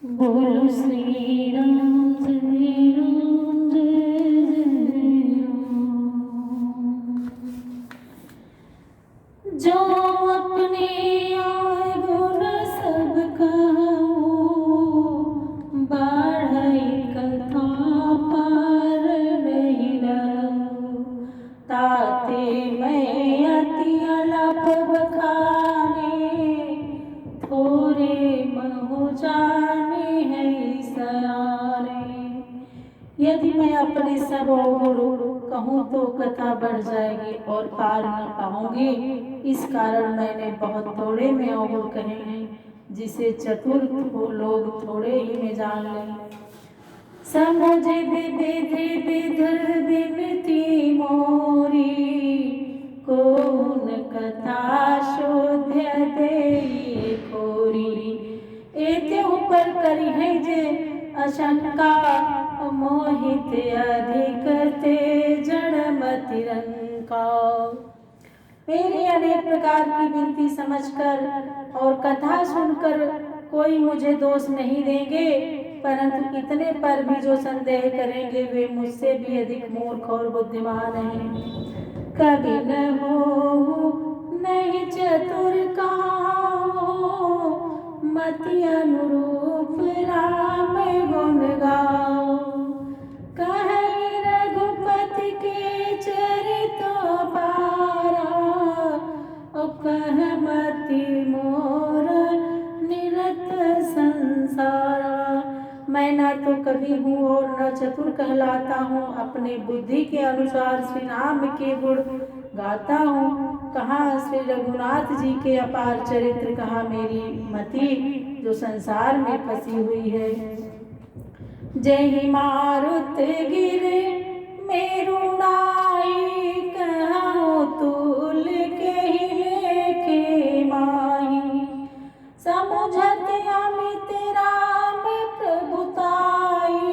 बोलो श्री राम जय राम जय जय राम। जो अपने आए गुण सब कहो, बाढ़ई कथा पार नहीं रहो। ताते मैं अति अलप बखाने, थोरे महु जाने है सयाने। यदि मैं अपने सब गुण कहूँ तो कथा बढ़ जाएगी और पार न पाऊंगी। इस कारण मैंने बहुत थोड़े में अवगुण कहे हैं, जिसे चतुर लोग थोड़े ही में जान लें। समझे विधि विधि विनती मोरी, कौन कथा शोध्य दे खोरी। एते ऊपर करी है जे अशंका, मोहित अधिक ते जड़मति रंका। मेरी अनेक प्रकार की विनती समझकर और कथा सुनकर कोई मुझे दोष नहीं देंगे, परंतु इतने पर भी जो संदेह करेंगे वे मुझसे भी अधिक मूर्ख और बुद्धिमान हैं। कभी न हो नहीं चतुर कहावो, मति अनुरूप राम गुण गाओ। कहे रघुपति के चरित पारा, और कह मति मोर निरत संसारा। मैं ना तो कवि हूँ और न चतुर कहलाता हूँ, अपने बुद्धि के अनुसार श्री राम के गुण गाता हूँ। कहा श्री रघुनाथ जी के अपार चरित्र, कहा मेरी मति जो संसार में फंसी हुई है। जय मारुत गिर मेरु नाई, कहो तुल के लेके माही। समुझत अमित राम प्रभुताई,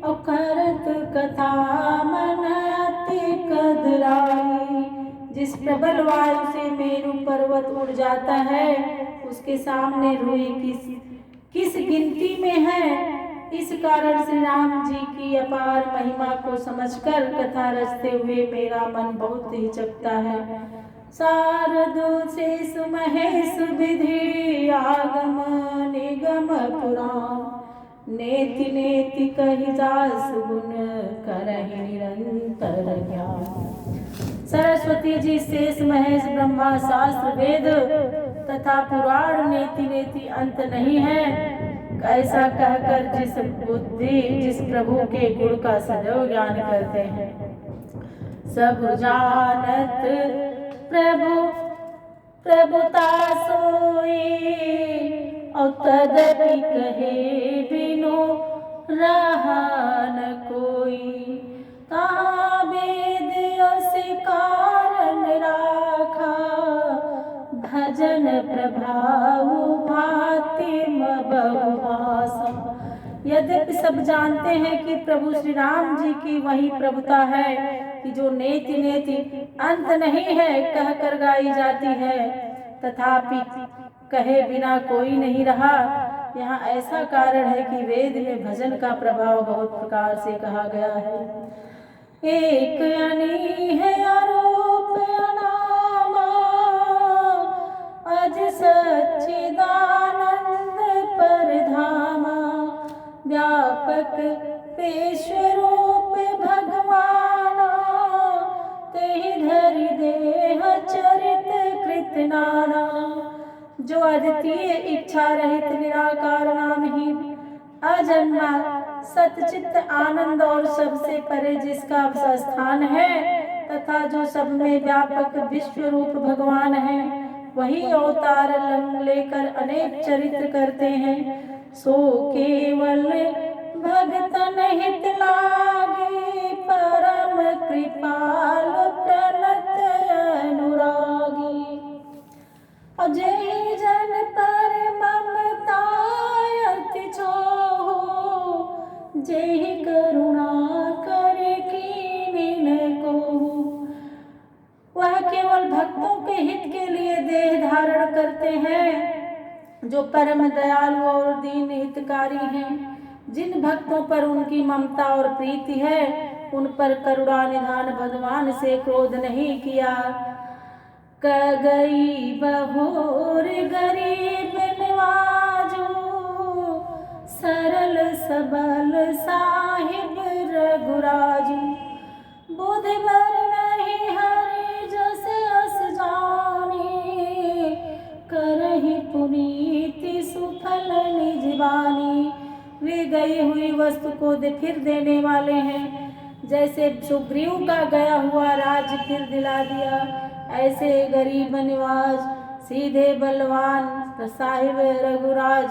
और करत कथा मन अति कदराई। जिस प्रबल वायु से मेरु पर्वत उड़ जाता है, उसके सामने रुई किस गिनती में है। इस कारण श्री राम जी की अपार महिमा को समझकर कथा रचते हुए मेरा मन बहुत हिचकता है। शारद शेष महेश विधि आगम निगम पुराण, नेति नेति कहि जास गुण करहि निरंतर ज्ञान। सरस्वती जी शेष महेश ब्रह्मा शास्त्र वेद तथा पुराण नेति नेति अंत नहीं है, ऐसा कहकर जिस प्रभु के गुण का सदैव ज्ञान करते हैं। सब जानत प्रभुता सोई, और तदपि कहे बिनु रहा न कोई। कहाँ वेद असी कारण राखा, भजन प्रभाव भाति बहुभाषा। यद्यपि सब जानते हैं कि प्रभु श्री राम जी की वही प्रभुता है कि जो नेति नेति अंत नहीं है कह कर गाई जाती है, तथापि कहे बिना कोई नहीं रहा। यहाँ ऐसा कारण है कि वेद में भजन का प्रभाव बहुत प्रकार से कहा गया है। एक अनी है अरूप अनामा, अज सच्चिदानंद परधामा। व्यापक विश्वरूप भगवाना, तेहि धरि देह चरित कृत नाना। जो अद्वितीय इच्छा रहित निराकार नामहीन अजन्मा सतचित्त आनंद और सबसे परे जिसका स्थान है, तथा जो सब में व्यापक विश्व रूप भगवान है, वही अवतार लेकर अनेक चरित्र करते हैं। सो केवल भगतन हित लागे, परम कृपाल प्रणत अनुरागी। अजय जन पर ममता अति छोहो, जेहि करुणा करे कीन्ह को। वह केवल भक्तों के हित के लिए देह धारण करते हैं, जो परम दयालु और दीन हितकारी हैं, जिन भक्तों पर उनकी ममता और प्रीति है, उन पर करुणा निधान भगवान से क्रोध नहीं किया। गई बहोर गरीब नवाजो, सरल सबल साहिब रघुराजू। बुध बर नहीं हरि जस अस जानी, करहि पुनीति सुफल निज बानी। वे गई हुई वस्तु को फिर देने वाले हैं। जैसे सुग्रीव का गया हुआ राज्य फिर दिला दिया, ऐसे गरीब निवाज सीधे बलवान साहिब रघुराज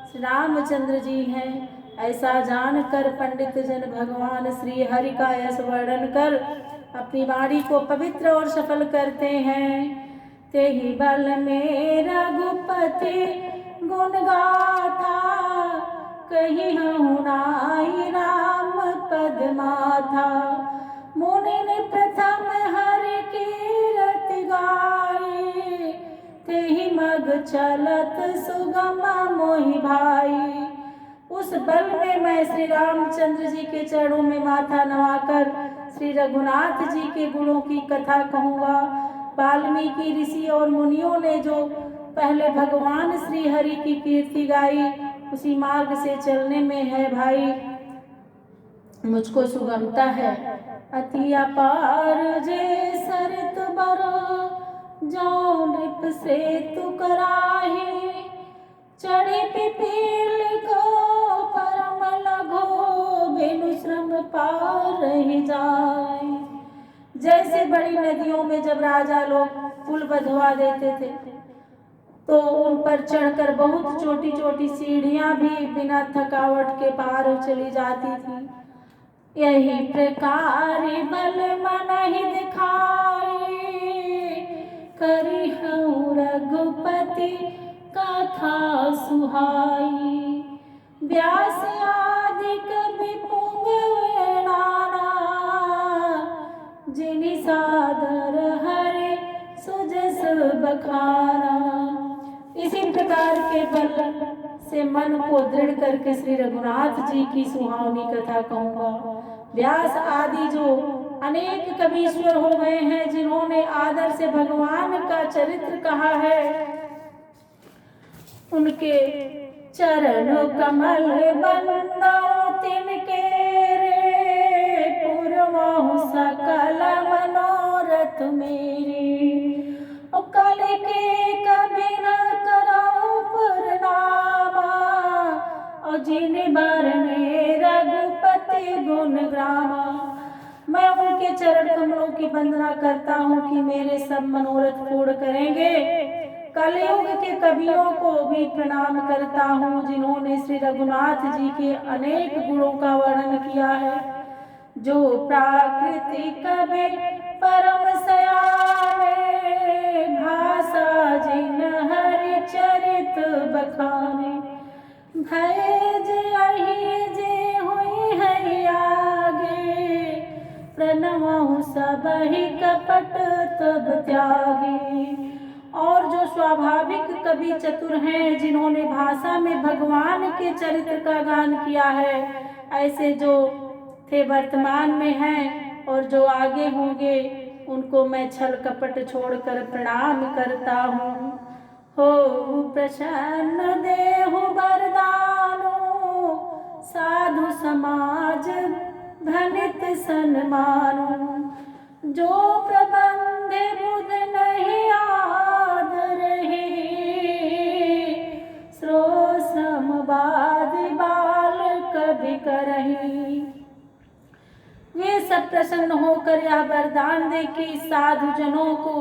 श्री रामचंद्र जी हैं। ऐसा जानकर पंडित जन भगवान श्री हरि का यश वर्णन कर अपनी वाणी को पवित्र और सफल करते हैं। तेहि बल में रघुपति गुण गाथा, कही नाई राम पद माथा। मुनि ने प्रथम हरि कीरत गाई, तेहि मग चलत सुगम मोहि भाई। उस बल में मैं श्री रामचंद्र जी के चरणों में माथा नवाकर श्री रघुनाथ जी के गुणों की कथा कहूँगा। वाल्मीकि ऋषि और मुनियों ने जो पहले भगवान श्री हरि की कीर्ति गाई, उसी मार्ग से चलने में है भाई मुझको सुगमता है। अति अपार जे सरित बरो, जो नृप से तु कराही। चढ़ी पिपील को परम लघो, बिनु श्रम पार ही जाए। जैसे बड़ी नदियों में जब राजा लोग पुल बंधवा देते थे, तो उन पर चढ़कर बहुत छोटी छोटी सीढ़ियां भी बिना थकावट के पार चली जाती थी। यही प्रकार बल मन ही दिखाई, करी हूँ रघुपति कथा सुहाई। व्यास आदि कवि पुंग नाना, जिनि सादर हरे सुजस बखारा। इसी प्रकार के बल से मन को दृढ़ करके श्री रघुनाथ जी की सुहावनी कथा कहूँगा। व्यास आदि जो अनेक कवीश्वर हो गए हैं, जिन्होंने आदर से भगवान का चरित्र कहा है, उनके चरण कमल बंदो तिनके रे, पुरवाहु सकल मनोरथ मेरे। कल के कभी न कराओ पुरनामा, और जिन बरने रघुपति गुण ग्रामा। मैं उनके चरण कमलों की वंदना करता हूँ कि मेरे सब मनोरथ पूर्ण करेंगे। कलयुग के कवियों को भी प्रणाम करता हूँ, जिन्होंने श्री रघुनाथ जी के अनेक गुणों का वर्णन किया है। जो प्राकृतिक कवि परम सयाने, भाषा जिन हरि चरित बखाने। भय जे हुई है आगे, प्रणमहु सबहि कपट तब त्यागे। और जो स्वाभाविक कवि चतुर हैं, जिन्होंने भाषा में भगवान के चरित्र का गान किया है, ऐसे जो थे वर्तमान में हैं और जो आगे होंगे, उनको मैं छल कपट छोड़कर प्रणाम करता हूँ। हो प्रसन्न देहु वरदानो, साधु समाज धनित सन्मानो। जो प्रबंध बुध नहीं आदरहि, श्रो श्रमवाद बाल कभी करही। वे सब प्रसन्न होकर यह वरदान दे कि साधु जनों को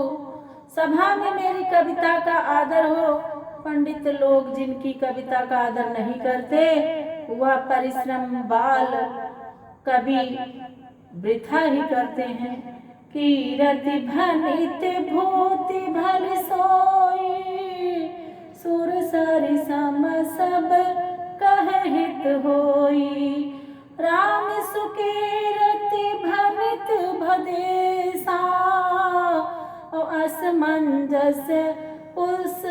सभा में मेरी कविता का आदर हो। पंडित लोग जिनकी कविता का आदर नहीं करते, वह परिश्रम बाल कवि वृथा ही करते हैं। कीरति भनित भूति भल सोई, सुर सरि सम सब कहहित होई। राम सुकीरति भनित भदेसा, असमंजस उस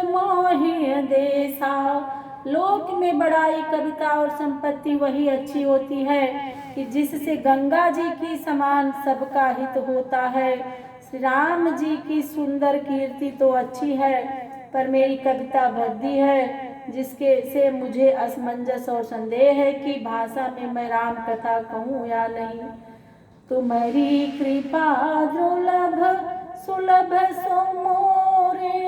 मोहि देसा। लोक में बड़ाई, कविता और संपत्ति वही अच्छी होती है कि जिससे गंगा जी की समान सबका हित होता है। श्री राम जी की सुंदर कीर्ति तो अच्छी है, पर मेरी कविता भद्दी है, जिसके से मुझे असमंजस और संदेह है कि भाषा में मैं राम कथा कहूँ या नहीं। तुम्हारी कृपा दुर्लभ सुलभ सो मोरे,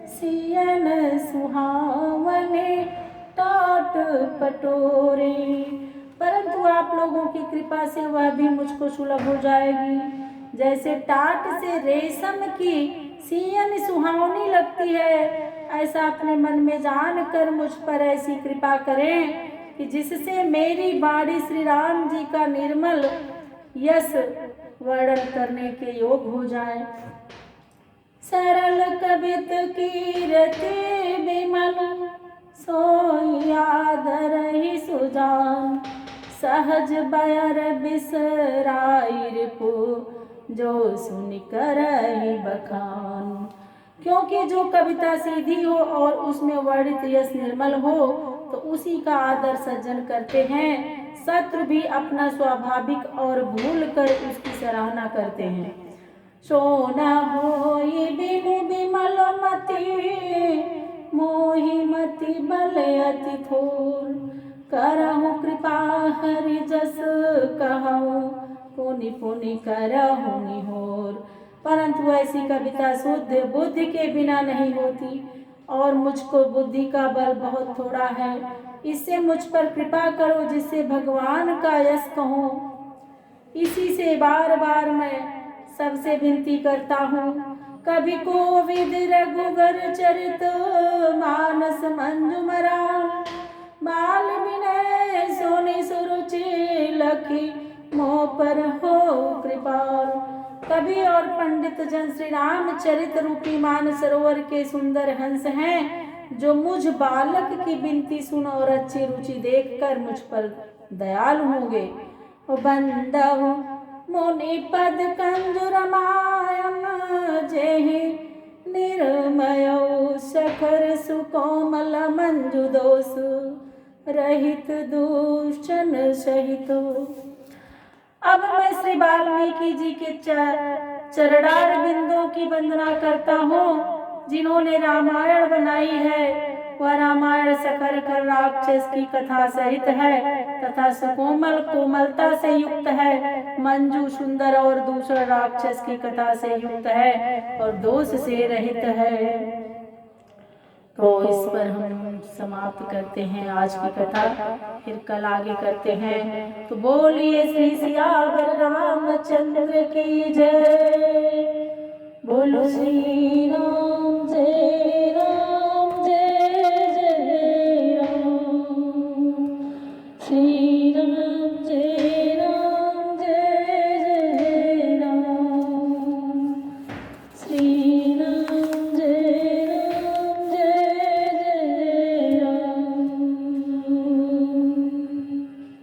सियन सुहावने टाट पटोरे। परंतु आप लोगों की कृपा से वह भी मुझको सुलभ हो जाएगी, जैसे टाट से रेशम की सियन सुहावनी लगती है। ऐसा अपने मन में जान कर मुझ पर ऐसी कृपा करें कि जिससे मेरी बाणी श्री राम जी का निर्मल यश वर्णन करने के योग हो जाए। सरल कवित कीरति विमल, सोई आदर ही सुजान। सहज बयर बिसराई रिपु, जो सुन कर ही बखान। क्योंकि जो कविता सीधी हो और उसमें वर्णित यश निर्मल हो, तो उसी का आदर सज्जन करते हैं। शत्रु भी अपना स्वाभाविक और भूल कर उसकी सराहना करते हैं। सोना होई बिनु बिमल मति, मोहि मति बल अति थोर। करहु कृपा हरि जस कहूँ, पुनि पुनि करहु निहोर। परंतु ऐसी कविता शुद्ध बुद्धि के बिना नहीं होती, और मुझको बुद्धि का बल बहुत थोड़ा है। इससे मुझ पर कृपा करो, जिससे भगवान का यश कहूँ। इसी से बार बार मैं सबसे विनती करता हूँ। कभी कोविद रघुवर चरित, मानस मंजुमरा। बाल विनय सोनी सुरुचि, लखी मोह पर हो कृपाल। कवि और पंडित जन श्री रामचरित रूपी मानसरोवर के सुंदर हंस हैं, जो मुझ बालक की विनती सुन और अच्छी रुचि देखकर मुझ पर दयालु होंगे। बंदहु मुनि पद कंजु रमायन, जेहि निर्मयो सखर सुकोमल मंजु दोष। रहित दूषण सहित। अब मैं श्री वाल्मीकि जी के चरणार बिंदों की वंदना करता हूँ, जिन्होंने रामायण बनाई है। वह रामायण सखर खर राक्षस की कथा सहित है, तथा सुकोमल कोमलता से युक्त है। मंजू सुंदर और दूसरा राक्षस की कथा से युक्त है, और दोष से रहित है। तो इस पर हम समाप्त करते हैं आज की कथा, फिर कल आगे करते हैं। तो बोलिए श्री सियावर रामचंद्र की जय। बोलो श्री राम जय राम, जय जय राम। श्री राम जय राम, जय जय राम। श्री